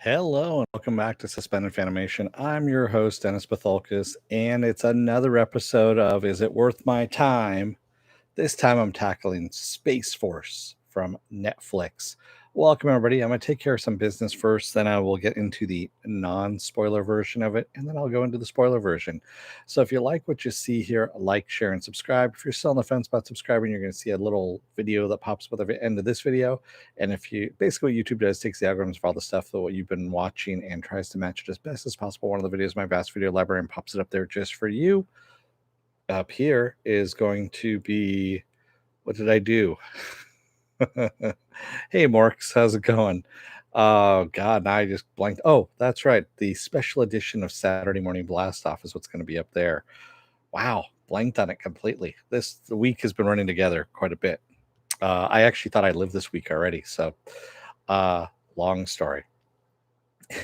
Hello and welcome back to Suspended Fanimation. I'm your host, Dennis Bithoulkas, and it's another episode of Is It Worth My Time? This time I'm tackling Space Force from Netflix. Welcome, everybody. I'm going to take care of some business first, then I will get into the non spoiler version of it, and then I'll go into the spoiler version. So, if you like what you see here, like, share, and subscribe. If you're still on the fence about subscribing, you're going to see a little video that pops up at the end of this video. And if you basically what YouTube does takes the algorithms of all the stuff that what you've been watching and tries to match it as best as possible. One of the videos, my vast video library, and pops it up there just for you. Up here is going to be what did I do? Hey, Morks, how's it going? Oh, God, now I just blanked. Oh, that's right. The special edition of Saturday Morning Blast Off is what's going to be up there. Wow, blanked on it completely. The week has been running together quite a bit. I actually thought I lived this week already. So, long story.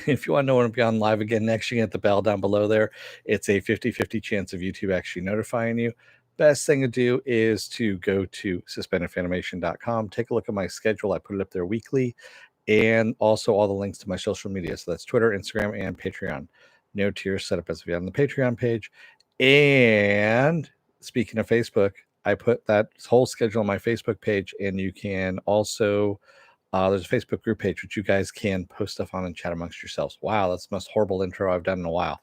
If you want to know when I'm on live again next, you can hit the bell down below there. It's a 50-50 chance of YouTube actually notifying you. Best thing to do is to go to suspendedfanimation.com, take a look at my schedule. I put it up there weekly, and also all the links to my social media. So that's Twitter, Instagram, and Patreon. No tiers set up as if you're on the Patreon page. And speaking of Facebook, I put that whole schedule on my Facebook page, and you can also there's a Facebook group page which you guys can post stuff on and chat amongst yourselves. Wow, that's the most horrible intro I've done in a while.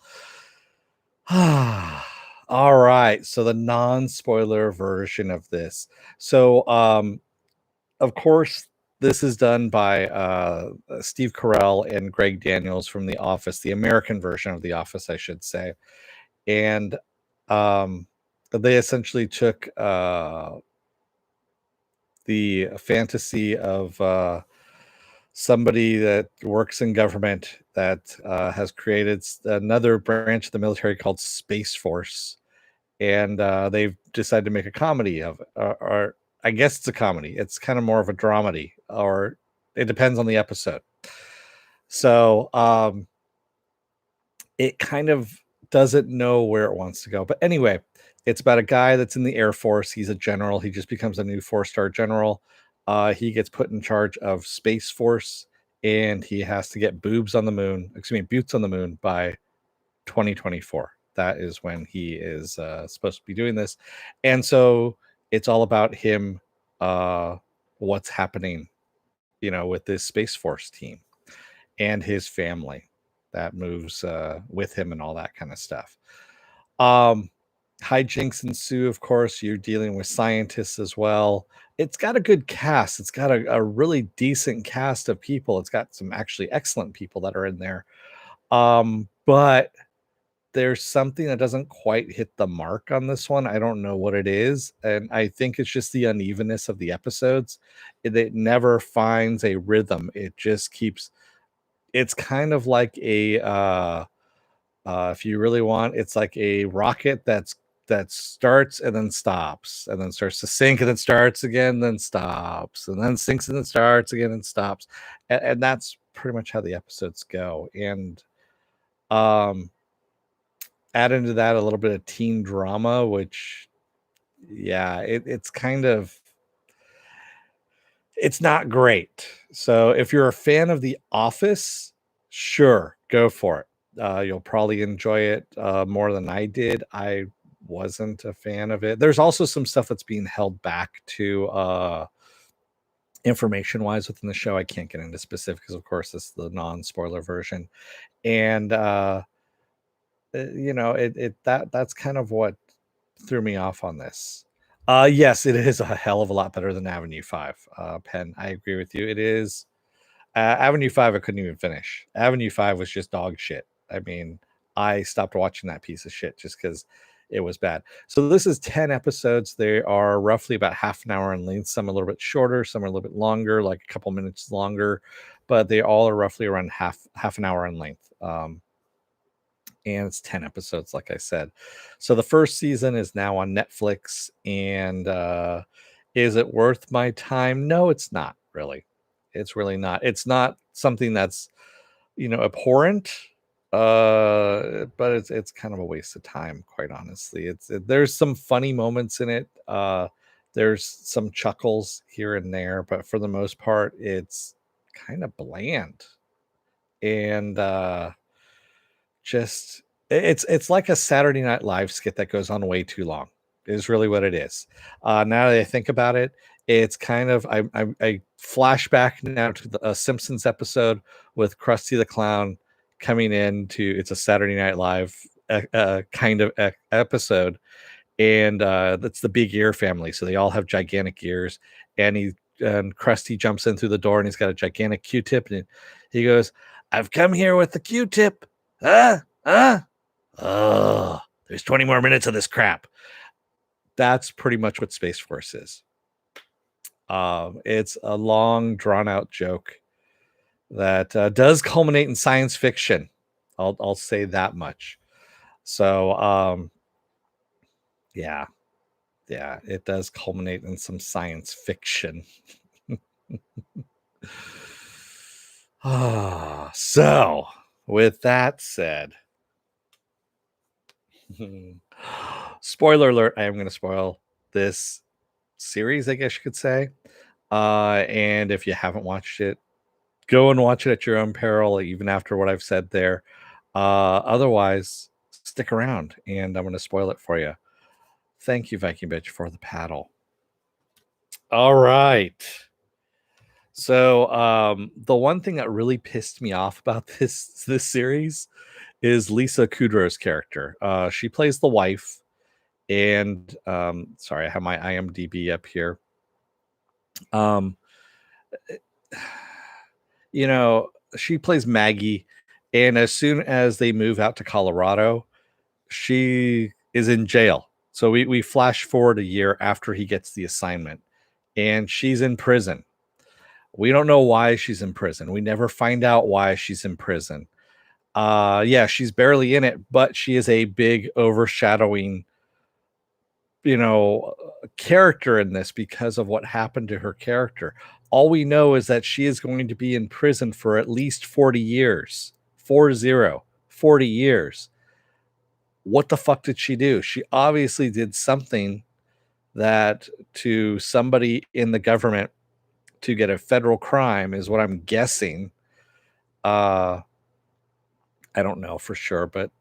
All right, so the non-spoiler version of this. So, of course, this is done by Steve Carell and Greg Daniels from The Office, the American version of The Office, I should say. And they essentially took the fantasy of somebody that works in government that has created another branch of the military called Space Force, and they've decided to make a comedy of it. Or I guess it's a comedy. It's kind of more of a dramedy, or it depends on the episode. So it kind of doesn't know where it wants to go. But anyway, it's about a guy that's in the Air Force. He's a general. He just becomes a new 4-star general. He gets put in charge of Space Force, and he has to get boots on the moon by 2024. That is when he is supposed to be doing this. And so it's all about him, what's happening, with this Space Force team and his family that moves with him and all that kind of stuff. Hijinks ensue, of course. You're dealing with scientists as well. It's got a good cast. It's got a really decent cast of people. It's got some actually excellent people that are in there. But there's something that doesn't quite hit the mark on this one. I don't know what it is. And I think it's just the unevenness of the episodes. It never finds a rhythm. It just keeps, it's kind of like if you really want, it's like a rocket that starts and then stops and then starts to sink and then starts again, then stops and then sinks and then starts again and stops. And that's pretty much how the episodes go. And add into that a little bit of teen drama, which it's kind of, it's not great. So if you're a fan of The Office, sure, go for it. You'll probably enjoy it more than I did. I wasn't a fan of it. There's also some stuff that's being held back to information wise within the show. I can't get into specifics, of course. This is the non-spoiler version. And that's kind of what threw me off on this. Yes, it is a hell of a lot better than Avenue 5. Penn, I agree with you. It is. Avenue 5, I couldn't even finish. Avenue 5 was just dog shit. I mean, I stopped watching that piece of shit just because it was bad. So this is 10 episodes. They are roughly about half an hour in length. Some a little bit shorter, some are a little bit longer, like a couple minutes longer, but they all are roughly around half an hour in length. And it's 10 episodes, like I said. So the first season is now on Netflix. And is it worth my time? No, it's not really. It's really not. It's not something that's, abhorrent. But it's kind of a waste of time, quite honestly. There's some funny moments in it. There's some chuckles here and there, but for the most part, it's kind of bland. and just it's like a Saturday Night Live skit that goes on way too long. Is really what it is. Now that I think about it, it's kind of I flash back now to the Simpsons episode with Krusty the Clown coming in to it's a Saturday Night Live kind of episode, and that's the Big Ear family. So they all have gigantic ears, and Krusty jumps in through the door, and he's got a gigantic Q-tip, and he goes, "I've come here with the Q-tip. Ah, oh, there's 20 more minutes of this crap." That's pretty much what Space Force is. It's a long, drawn-out joke that does culminate in science fiction. I'll say that much. So, yeah, yeah, it does culminate in some science fiction. So, with that said, spoiler alert, I am going to spoil this series, I guess you could say. And if you haven't watched it, go and watch it at your own peril, even after what I've said there. Otherwise, stick around and I'm going to spoil it for you. Thank you, Viking Bitch, for the paddle. All right. So, the one thing that really pissed me off about this series is Lisa Kudrow's character. She plays the wife, and sorry, I have my IMDb up here. Um, you know, she plays Maggie, and as soon as they move out to Colorado, she is in jail. So we flash forward a year after he gets the assignment, and she's in prison. We don't know why she's in prison. We never find out why she's in prison. Yeah, she's barely in it, but she is a big overshadowing, character in this because of what happened to her character. All we know is that she is going to be in prison for at least 40 years. 40 years. What the fuck did she do? She obviously did something that to somebody in the government to get a federal crime is what I'm guessing. I don't know for sure, but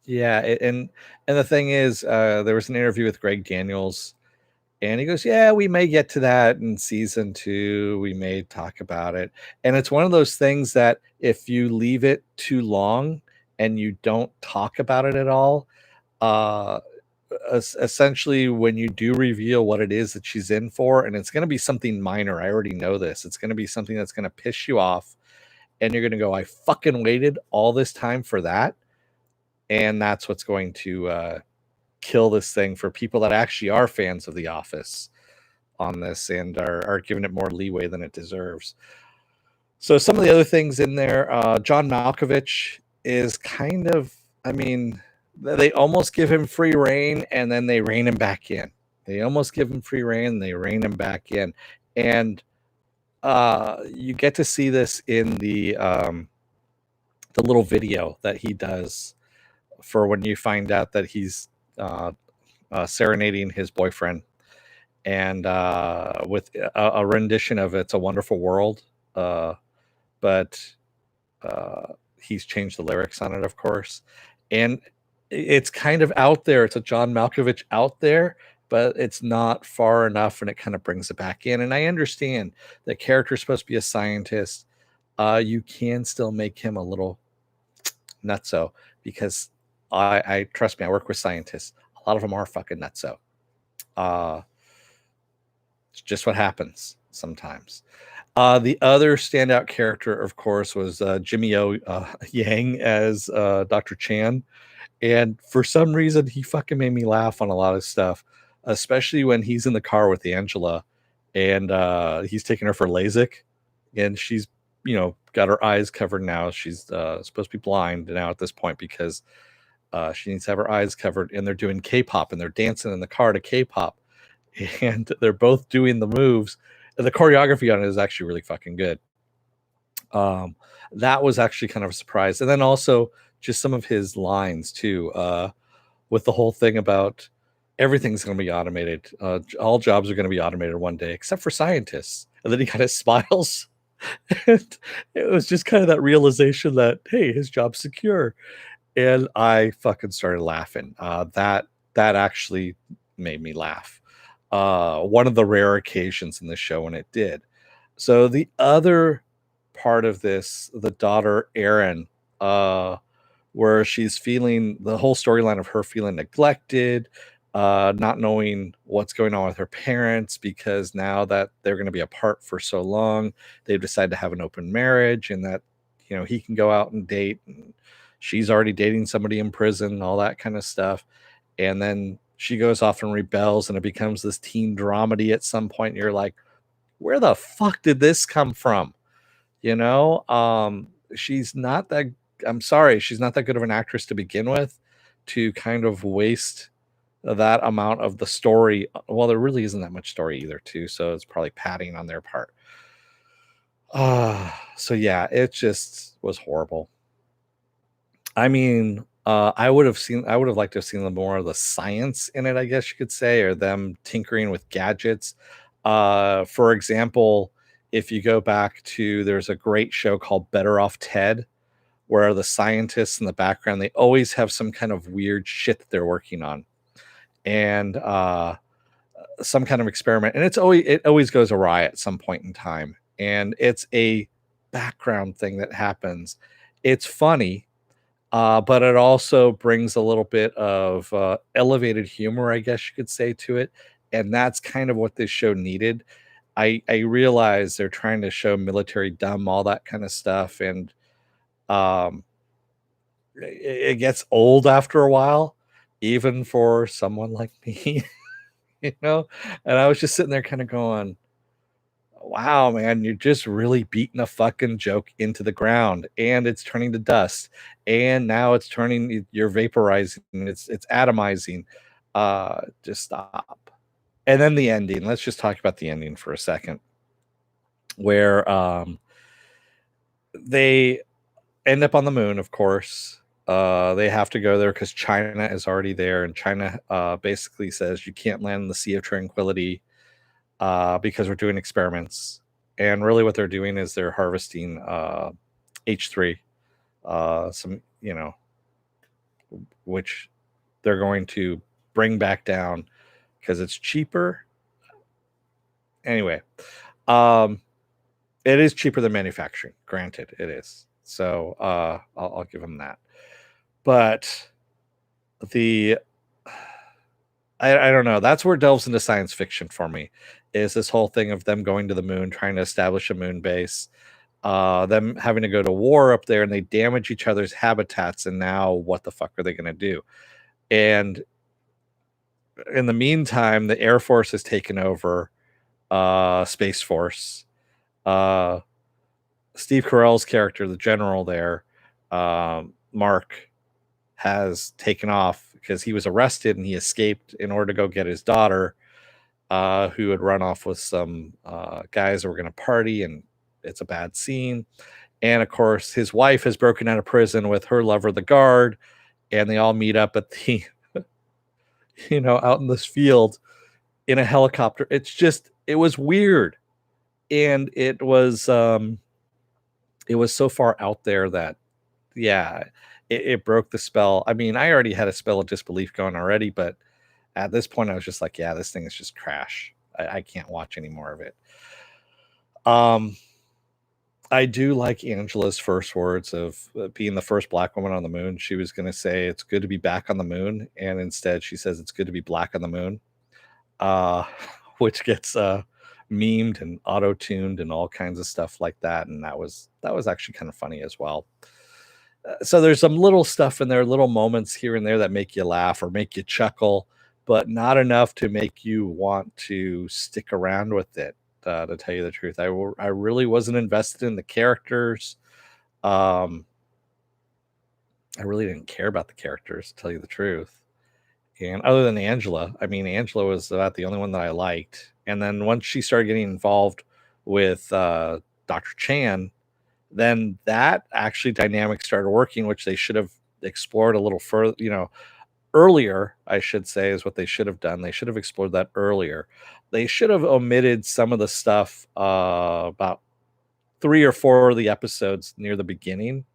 yeah, and the thing is, there was an interview with Greg Daniels, and he goes, "Yeah, we may get to that in season 2. We may talk about it." And it's one of those things that if you leave it too long and you don't talk about it at all, uh, essentially, when you do reveal what it is that she's in for, and it's going to be something minor. I already know this. It's going to be something that's going to piss you off, and you're going to go, "I fucking waited all this time for that." And that's what's going to kill this thing for people that actually are fans of The Office on this and are giving it more leeway than it deserves. So some of the other things in there, John Malkovich is kind of, I mean, they almost give him free reign and then they rein him back in. They almost give him free reign and they rein him back in. And you get to see this in the little video that he does for when you find out that he's serenading his boyfriend, and with a rendition of "It's a Wonderful World," but he's changed the lyrics on it, of course, and it's kind of out there. It's a John Malkovich out there, but it's not far enough, and it kind of brings it back in. And I understand the character's supposed to be a scientist. You can still make him a little nutso because I trust me, I work with scientists. A lot of them are fucking nutso. It's just what happens sometimes. The other standout character, of course, was Jimmy O Yang as Dr. Chan. And for some reason, he fucking made me laugh on a lot of stuff, especially when he's in the car with Angela and he's taking her for LASIK. And she's, got her eyes covered now. She's supposed to be blind now at this point because she needs to have her eyes covered. And they're doing K-pop and they're dancing in the car to K-pop. And they're both doing the moves. And the choreography on it is actually really fucking good. That was actually kind of a surprise. And then also just some of his lines too, with the whole thing about everything's going to be automated. All jobs are going to be automated one day, except for scientists. And then he kind of smiles. And it was just kind of that realization that, hey, his job's secure. And I fucking started laughing. That actually made me laugh. One of the rare occasions in the show when it did. So the other part of this, the daughter Erin, uh, where she's feeling the whole storyline of her feeling neglected, not knowing what's going on with her parents because now that they're going to be apart for so long, they've decided to have an open marriage and that, he can go out and date. And she's already dating somebody in prison, all that kind of stuff. And then she goes off and rebels and it becomes this teen dramedy at some point. And you're like, where the fuck did this come from? She's not that I'm sorry, she's not that good of an actress to begin with to kind of waste that amount of the story. Well, there really isn't that much story either too, so it's probably padding on their part. So yeah, it just was horrible. I mean, I would have liked to have seen the more of the science in it, I guess you could say, or them tinkering with gadgets. For example, if you go back to there's a great show called Better Off Ted, where the scientists in the background, they always have some kind of weird shit that they're working on. And some kind of experiment. And it always goes awry at some point in time. And it's a background thing that happens. It's funny, but it also brings a little bit of elevated humor, I guess you could say, to it. And that's kind of what this show needed. I realize they're trying to show military dumb, all that kind of stuff, and um, it gets old after a while, even for someone like me, you know. And I was just sitting there, kind of going, wow, man, you're just really beating a fucking joke into the ground and it's turning to dust. And now it's turning, you're vaporizing, it's atomizing. Just stop. And then the ending. Let's just talk about the ending for a second, where they end up on the moon, of course. They have to go there because China is already there, and China basically says you can't land in the Sea of Tranquility because we're doing experiments. And really, what they're doing is they're harvesting H3, some, which they're going to bring back down because it's cheaper. Anyway, um, it is cheaper than manufacturing. Granted, it is. So I'll give them that. But the I don't know. That's where it delves into science fiction for me. Is this whole thing of them going to the moon, trying to establish a moon base, them having to go to war up there, and they damage each other's habitats. And now, what the fuck are they going to do? And in the meantime, the Air Force has taken over Space Force. Uh, Steve Carell's character, the general there, Mark, has taken off because he was arrested and he escaped in order to go get his daughter, who had run off with some guys that were going to party, and it's a bad scene. And of course, his wife has broken out of prison with her lover, the guard, and they all meet up at the, out in this field in a helicopter. It was weird. And it was so far out there that, yeah, it broke the spell. I mean, I already had a spell of disbelief going already, but at this point, I was just like, yeah, this thing is just trash. I can't watch any more of it. Um, I do like Angela's first words of being the first black woman on the moon. She was going to say, it's good to be back on the moon. And instead, she says, it's good to be black on the moon, uh, which gets memed and auto tuned and all kinds of stuff like that. And that was actually kind of funny as well. So there's some little stuff in there, little moments here and there that make you laugh or make you chuckle, but not enough to make you want to stick around with it. To tell you the truth, I really wasn't invested in the characters. Um, I really didn't care about the characters, to tell you the truth. And other than Angela, I mean, Angela was about the only one that I liked. And then once she started getting involved with Dr. Chan, then that actually dynamic started working, which they should have explored a little further, earlier, I should say, is what they should have done. They should have explored that earlier. They should have omitted some of the stuff about 3 or 4 of the episodes near the beginning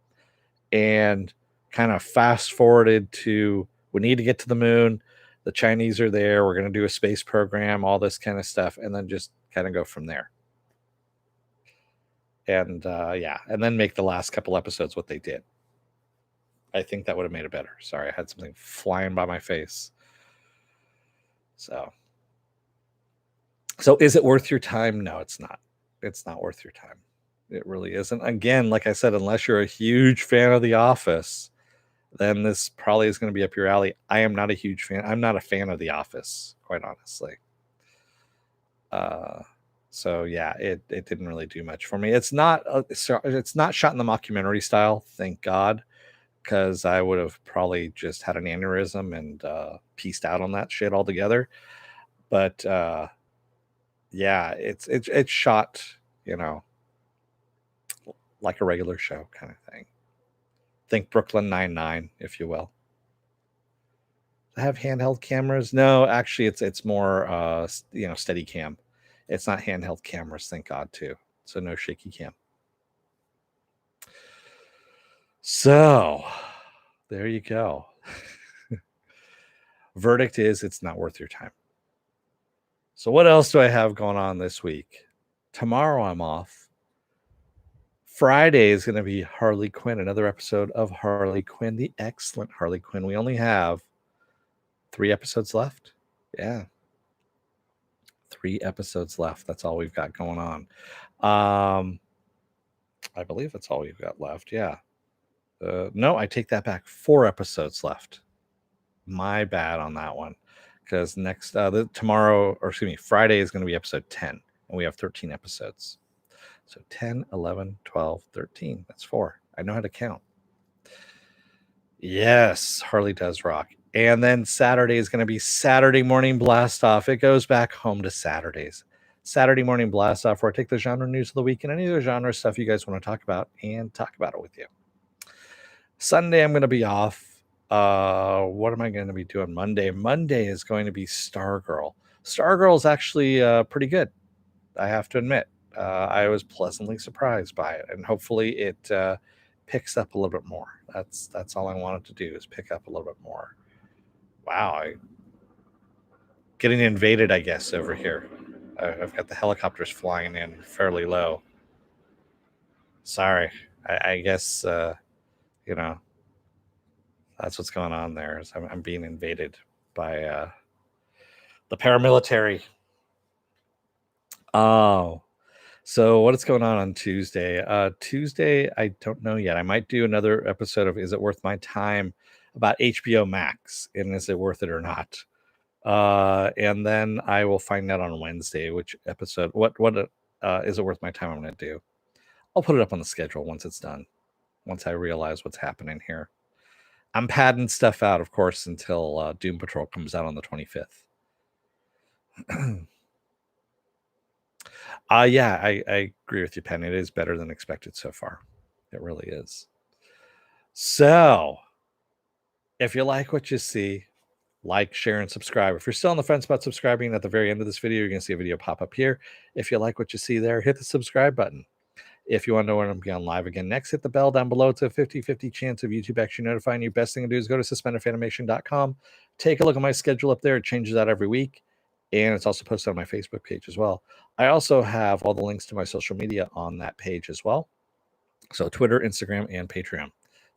and kind of fast forwarded to we need to get to the moon. The Chinese are there. We're going to do a space program, all this kind of stuff, and then just kind of go from there. And yeah, and then make the last couple episodes what they did. I think that would have made it better. Sorry, I had something flying by my face. So is it worth your time? No, it's not. It's not worth your time. It really isn't. Again, like I said, unless you're a huge fan of The Office, then this probably is going to be up your alley. I am not a huge fan. I'm not a fan of The Office, quite honestly. So yeah, it didn't really do much for me. It's not shot in the mockumentary style, thank God, because I would have probably just had an aneurysm and pieced out on that shit altogether. But yeah, it's shot, like a regular show kind of thing. Think Brooklyn Nine-Nine, if you will. Have handheld cameras? No, actually, it's more steady cam. It's not handheld cameras, thank God, too. So no shaky cam. So there you go. Verdict is it's not worth your time. So what else do I have going on this week? Tomorrow I'm off. Friday is going to be Harley Quinn, another episode of Harley Quinn, the excellent Harley Quinn. We only have 3 episodes left. Yeah. 3 episodes left. That's all we've got going on. I believe that's all we've got left. Yeah. No, I take that back. 4 episodes left. My bad on that one. Because Friday is going to be episode 10. And we have 13 episodes. So 10, 11, 12, 13. That's 4. I know how to count. Yes, Harley does rock. And then Saturday is going to be Saturday Morning Blast Off. It goes back home to Saturdays. Saturday Morning Blast Off, where I take the genre news of the week and any other genre stuff you guys want to talk about and talk about it with you. Sunday, I'm going to be off. What am I going to be doing Monday? Monday is going to be Stargirl. Stargirl is actually pretty good, I have to admit. I was pleasantly surprised by it, and hopefully it picks up a little bit more. That's all I wanted to do, is pick up a little bit more. Wow, getting invaded, I guess, over here. I've got the helicopters flying in fairly low. Sorry, I guess that's what's going on there. Is I'm being invaded by the paramilitary. Oh, so what is going on Tuesday? Tuesday, I don't know yet. I might do another episode of Is It Worth My Time about HBO Max, and is it worth it or not? And then I will find out on Wednesday which episode, what is it worth my time I'm going to do. I'll put it up on the schedule once it's done, once I realize what's happening here. I'm padding stuff out, of course, until Doom Patrol comes out on the 25th. Yeah, I agree with you, Penn. It is better than expected so far. It really is. So, if you like what you see, like, share, and subscribe. If you're still on the fence about subscribing, at the very end of this video, you're going to see a video pop up here. If you like what you see there, hit the subscribe button. If you want to know when I'm going to be on live again next, hit the bell down below. It's a 50-50 chance of YouTube actually notifying you. Best thing to do is go to suspendedfanimation.com. Take a look at my schedule up there. It changes out every week. And it's also posted on my Facebook page as well. I also have all the links to my social media on that page as well. So Twitter, Instagram, and Patreon.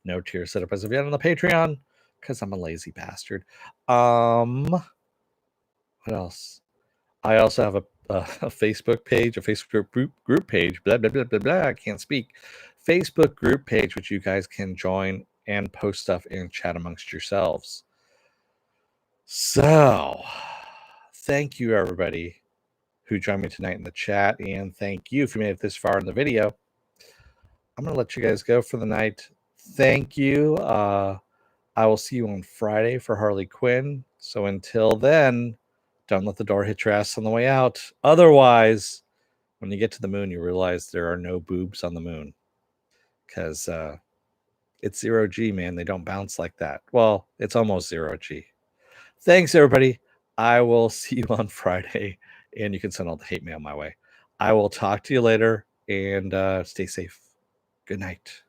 No tier set up as of yet on the Patreon, because I'm a lazy bastard. What else? I also have a Facebook page, a Facebook group page, blah, blah, blah, blah, blah. I can't speak. Facebook group page, which you guys can join and post stuff and chat amongst yourselves. So, thank you, everybody who joined me tonight in the chat, and thank you if you made it this far in the video. I'm going to let you guys go for the night. Thank you. I will see you on Friday for Harley Quinn. So until then, don't let the door hit your ass on the way out. Otherwise, when you get to the moon, you realize there are no boobs on the moon. Because it's 0G, man. They don't bounce like that. Well, it's almost 0G. Thanks, everybody. I will see you on Friday. And you can send all the hate mail my way. I will talk to you later. and stay safe. Good night.